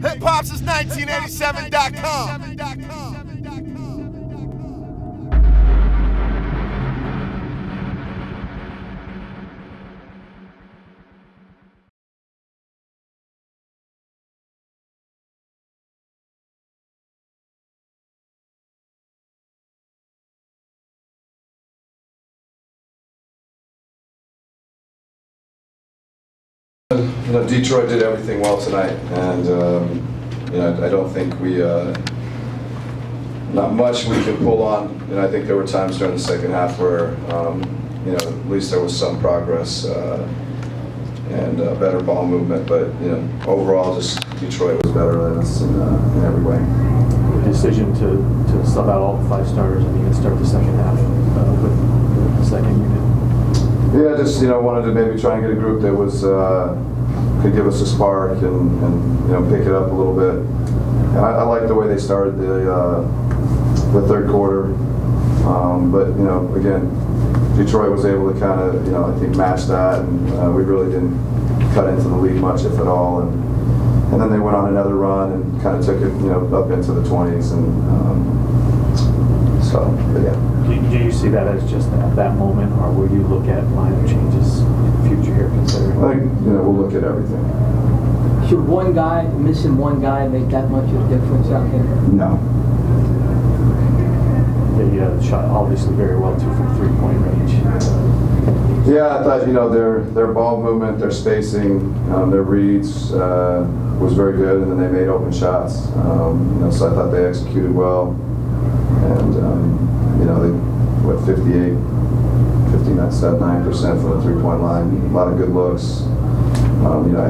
Hip-hop since 1987.com. Detroit did everything well tonight, and I don't think we, not much we could pull on. And I think there were times during the second half where, at least there was some progress and better ball movement. But overall, just Detroit was better than us in every way. The decision to sub out all the 5 starters and even start the second half with the second unit. Yeah, just wanted to maybe try and get a group that was could give us a spark and pick it up a little bit. And I like the way they started the third quarter, but again, Detroit was able to kind of I think match that, and we really didn't cut into the lead much, if at all. And then they went on another run and kind of took it up into the 20s, and but yeah. Do you see that as just at that moment, or will you look at lineup changes in the future here, considering? I think we'll look at everything. Should missing one guy make that much of a difference out there? No. They shot obviously very well too from 3-point range. Yeah, I thought their ball movement, their spacing, their reads was very good, and then they made open shots. So I thought they executed well, and they went 59% from the 3-point line. A lot of good looks,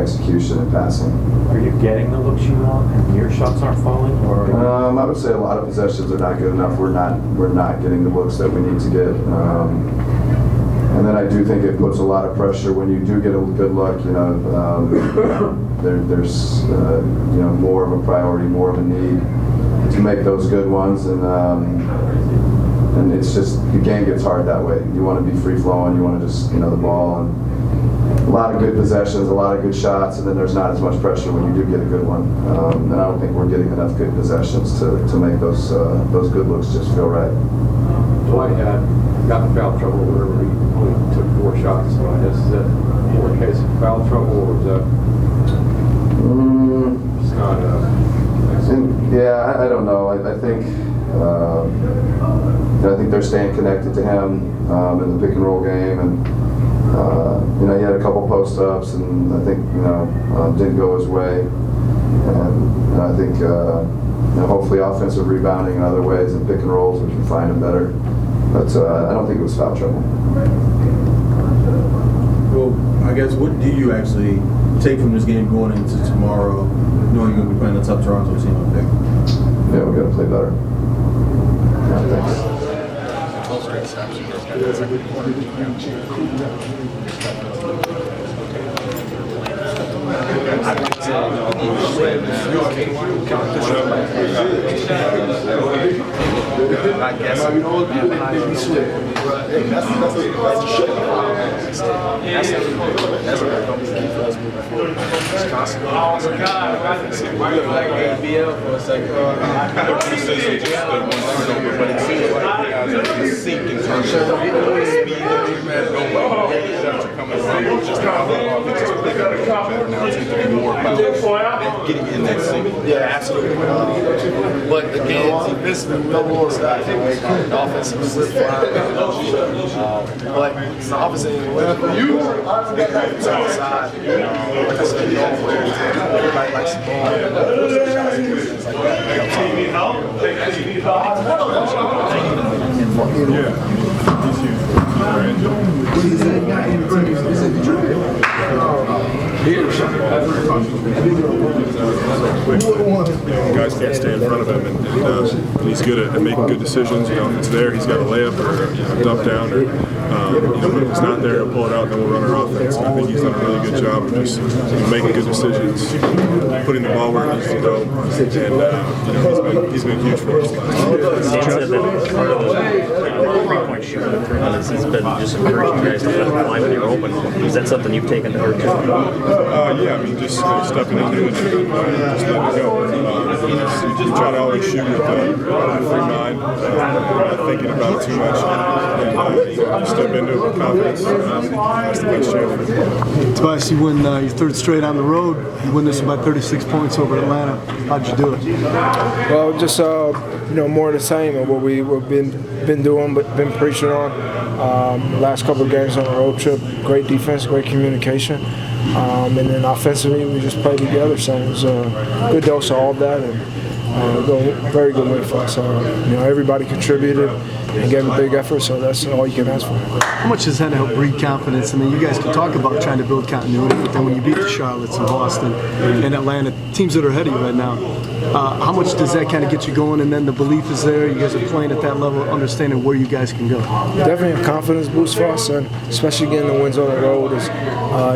execution and passing. Are you getting the looks you want, and your shots aren't falling, or? I would say a lot of possessions are not good enough. We're not getting the looks that we need to get. And then I do think it puts a lot of pressure when you do get a good look. There's more of a priority, more of a need to make those good ones, and it's just the game gets hard that way. You want to be free flowing. You want to just the ball, and a lot of good possessions, a lot of good shots, and then there's not as much pressure when you do get a good one. And I don't think we're getting enough good possessions to make those good looks just feel right. Dwight got in foul trouble whenever he only took 4 shots. So I guess is that more a case of foul trouble, or is that it's not? I don't know. I think they're staying connected to him in the pick and roll game, and he had a couple post ups, and I think didn't go his way, and I think hopefully offensive rebounding in other ways and pick and rolls we can find him better. But I don't think it was foul trouble. Well, I guess what do you actually take from this game going into tomorrow, knowing you're going to be playing a tough Toronto team up there? Yeah, we got to play better. Yeah, thanks. I guess that's getting in that sync. Yeah, absolutely. But again, defensively, the offensive is but the offensive ain't you side. Like I said, everybody likes the ball. Guys can't stay in front of him, and he's good at making good decisions. If it's there, he's got a layup or a dump down, or but if it's not there, he'll pull it out, and then we'll run our offense. And I think he's done a really good job of just making good decisions, putting the ball where it needs to go, and he's been huge for us last year. point shooting the 3 minutes has been just encouraging you guys to let fly when you're open. Is that something you've taken to heart too? Yeah, I mean, just stepping into it, just letting it go. You try to always shoot with a free mind, not thinking about it too much, and step into it with confidence. That's the best chance. Tobias, you win your 3rd straight on the road. You win this by 36 points over Atlanta. How'd you do it? Well, just more of the same of what we've been doing, but been preaching on. Last couple of games on the road trip, great defense, great communication, and then offensively we just played together. So it was a good dose of all of that, and very good win for us. Everybody contributed and gave a big effort, so that's all you can ask for. How much does that help breed confidence? I mean, you guys can talk about trying to build continuity, but then when you beat the Charlottes and Boston and Atlanta, teams that are ahead of you right now, how much does that kind of get you going? And then the belief is there, you guys are playing at that level, understanding where you guys can go. Definitely a confidence boost for us, and especially getting the wins on the road is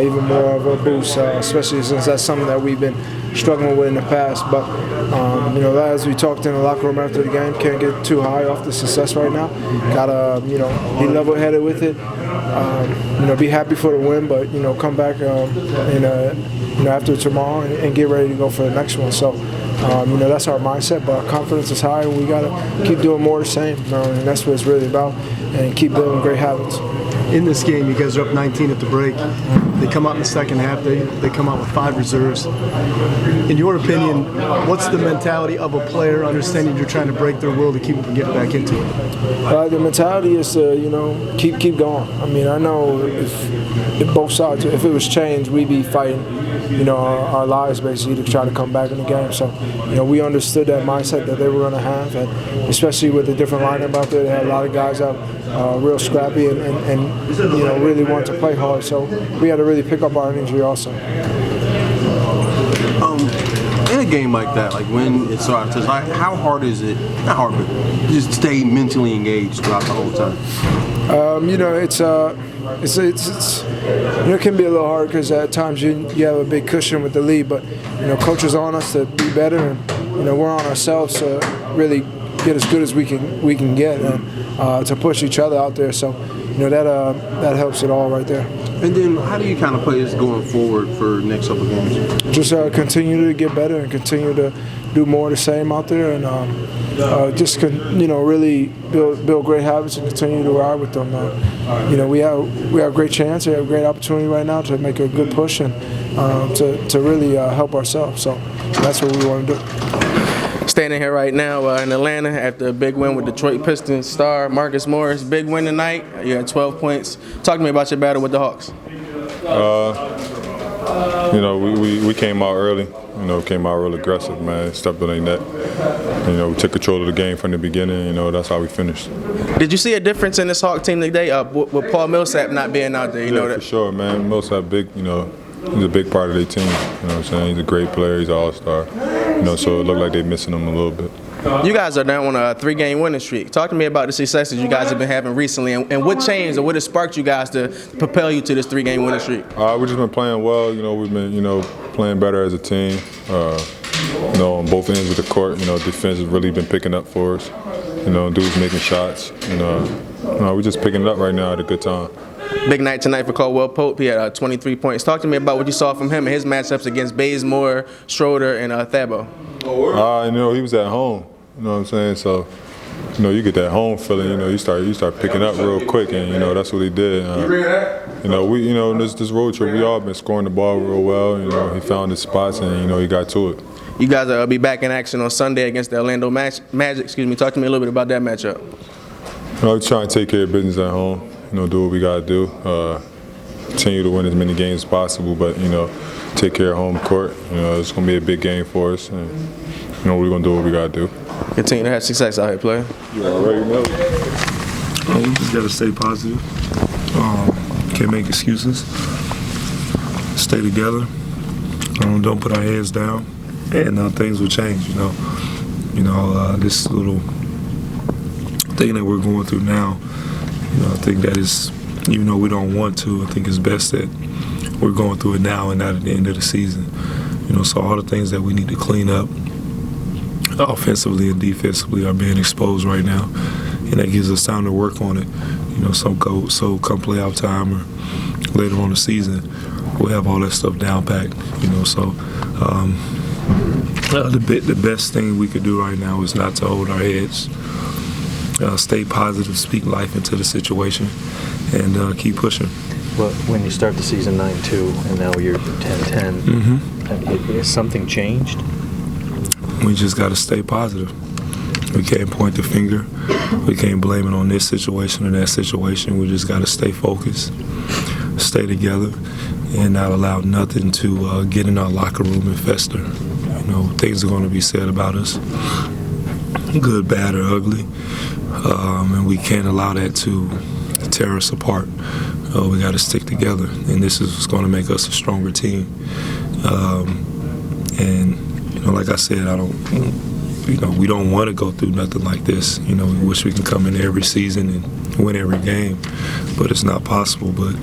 even more of a boost, especially since that's something that we've been struggling with in the past. But as we talked in the locker room after the game, can't get too high off the success right now. Gotta be level-headed with it. Be happy for the win, but come back after tomorrow and get ready to go for the next one. So that's our mindset. But our confidence is high, and we gotta keep doing more of the same. And that's what it's really about, and keep building great habits. In this game, you guys are up 19 at the break. They come out in the second half. They come out with 5 reserves. In your opinion, what's the mentality of a player understanding you're trying to break their will to keep them from getting back into it? The mentality is to keep going. I mean, I know if both sides, if it was changed, we'd be fighting our lives basically to try to come back in the game. So we understood that mindset that they were going to have, and especially with the different lineup out there, they had a lot of guys out real scrappy and really want to play hard. So we had to really pick up our energy also. In a game like that, like when it's how hard is it? Not hard, but just stay mentally engaged throughout the whole time. It can be a little hard because at times you have a big cushion with the lead, but coaches on us to be better, and we're on ourselves to really get as good as we can get, and to push each other out there. So that helps it all right there. And then how do you kind of play this going forward for next couple of games? Just continue to get better and continue to do more of the same out there, and really build great habits and continue to ride with them. We have a great chance, we have a great opportunity right now to make a good push and to really help ourselves. So that's what we want to do. Standing here right now in Atlanta after a big win with Detroit Pistons star Marcus Morris. Big win tonight. You had 12 points. Talk to me about your battle with the Hawks. We came out early. Came out real aggressive, man. Stepped on their neck. We took control of the game from the beginning. That's how we finished. Did you see a difference in this Hawk team today with Paul Millsap not being out there? Yeah, for sure, man. Millsap big. He's a big part of their team. You know what I'm saying? He's a great player. He's an all-star. So it looked like they're missing him a little bit. You guys are down on a 3-game winning streak. Talk to me about the successes you guys have been having recently, and what changed or what has sparked you guys to propel you to this 3-game winning streak? We've just been playing well. We've been playing better as a team. On both ends of the court. Defense has really been picking up for us. Dudes making shots. We're just picking it up right now at a good time. Big night tonight for Caldwell Pope. He had 23 points. Talk to me about what you saw from him and his matchups against Bazemore, Schroder, and Thabo. He was at home. You know what I'm saying? So, you get that home feeling. You start picking up real quick, and that's what he did. This road trip, we all been scoring the ball real well. He found his spots, and he got to it. You guys will be back in action on Sunday against the Orlando Magic. Talk to me a little bit about that matchup. We're trying to take care of business at home. Do what we got to do. Continue to win as many games as possible, but, take care of home court. It's going to be a big game for us, and, we're going to do what we got to do. Continue to have success out here, player. You already know. You just got to stay positive. Can't make excuses. Stay together. Don't put our heads down, and things will change, this little thing that we're going through now, I think that is, even though we don't want to, I think it's best that we're going through it now and not at the end of the season. So all the things that we need to clean up offensively and defensively are being exposed right now. and that gives us time to work on it. You know, so come playoff time or later on the season, we'll have all that stuff down packed. You know, so the best thing we could do right now is not to hold our heads, stay positive, speak life into the situation, and keep pushing. Well, when you start the season 9-2 and now you're 10-10, has something changed? We just got to stay positive. We can't point the finger. We can't blame it on this situation or that situation. We just got to stay focused, stay together, and not allow nothing to get in our locker room and fester. You know, things are going to be said about us, good, bad, or ugly, and we can't allow that to tear us apart. We got to stick together, and this is what's going to make us a stronger team. And you know, like I said, we don't want to go through nothing like this. You know, we wish we can come in every season and win every game, but it's not possible. But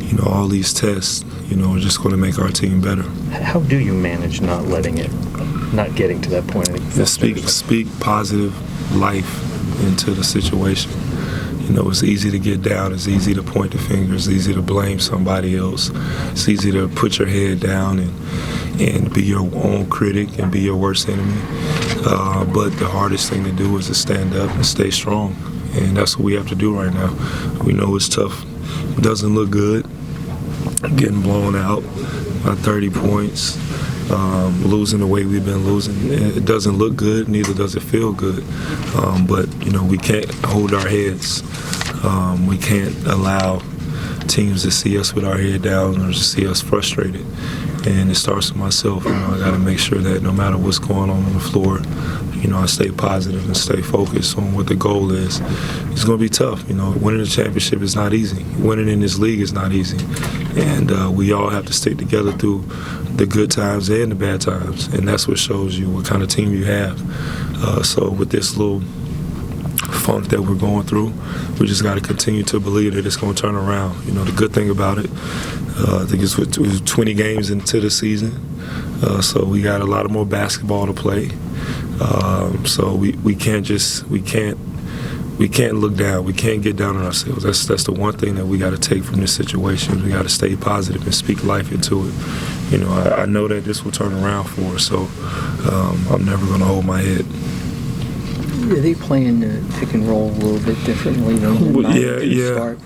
you know, all these tests, you know, are just going to make our team better. How do you manage not getting to that point? Just speak positive life into the situation. You know, it's easy to get down. It's easy to point the finger. It's easy to blame somebody else. It's easy to put your head down and be your own critic and be your worst enemy. But the hardest thing to do is to stand up and stay strong. And that's what we have to do right now. We know it's tough. It doesn't look good. Getting blown out by 30 points. Losing the way we've been losing. It doesn't look good, neither does it feel good. But, you know, we can't hold our heads. We can't allow teams to see us with our head down or to see us frustrated. And it starts with myself. You know, I got to make sure that no matter what's going on the floor, you know, I stay positive and stay focused on what the goal is. It's going to be tough. You know, winning a championship is not easy. Winning in this league is not easy. And we all have to stick together through the good times and the bad times. And that's what shows you what kind of team you have. So with this little funk that we're going through, we just got to continue to believe that it's going to turn around. You know, the good thing about it, I think it's 20 games into the season. So we got a lot of more basketball to play. So we can't look down. We can't get down on ourselves. That's the one thing that we got to take from this situation. We got to stay positive and speak life into it. You know, I know that this will turn around for us, so I'm never going to hold my head. Are they playing pick and roll a little bit differently than the start?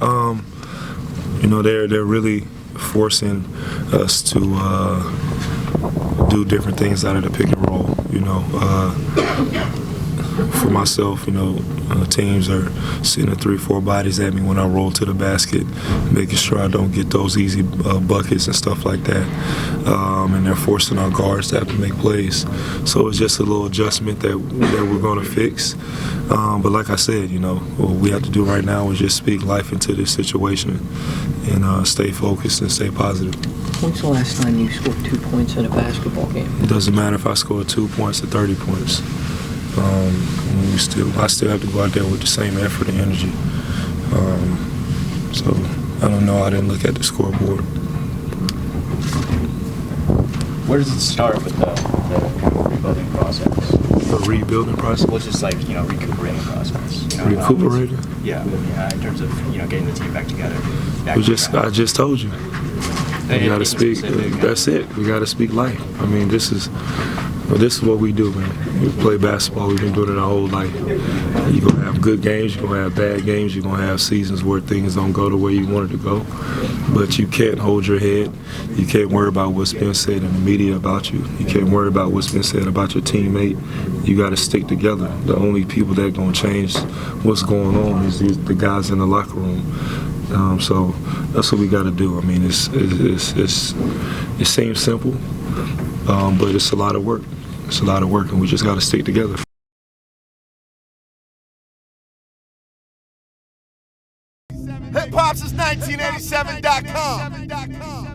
You know, they're really forcing us to do different things out of the pick and roll. You know, for myself, you know, teams are sending 3-4 bodies at me when I roll to the basket, making sure I don't get those easy buckets and stuff like that. And they're forcing our guards to have to make plays. So it's just a little adjustment that we're going to fix. But like I said, you know, what we have to do right now is just speak life into this situation and stay focused and stay positive. When's the last time you scored 2 points in a basketball game? It doesn't matter if I score 2 points or 30 points. I still have to go out there with the same effort and energy. So I don't know. I didn't look at the scoreboard. Where does it start with the rebuilding process? The rebuilding process? Well, just like, you know, recuperating process. You know, recuperating? Yeah, in terms of, you know, getting the team back together. I just told you. We got to speak. That's it. We got to speak life. I mean, this is what we do, man. We play basketball. We've been doing it our whole life. You're going to have good games. You're going to have bad games. You're going to have seasons where things don't go the way you want it to go. But you can't hold your head. You can't worry about what's been said in the media about you. You can't worry about what's been said about your teammate. You got to stick together. The only people that are going to change what's going on is the guys in the locker room. So that's what we got to do. I mean, it seems simple, but it's a lot of work. It's a lot of work, and we just got to stick together. Hip Hop since 1987.com.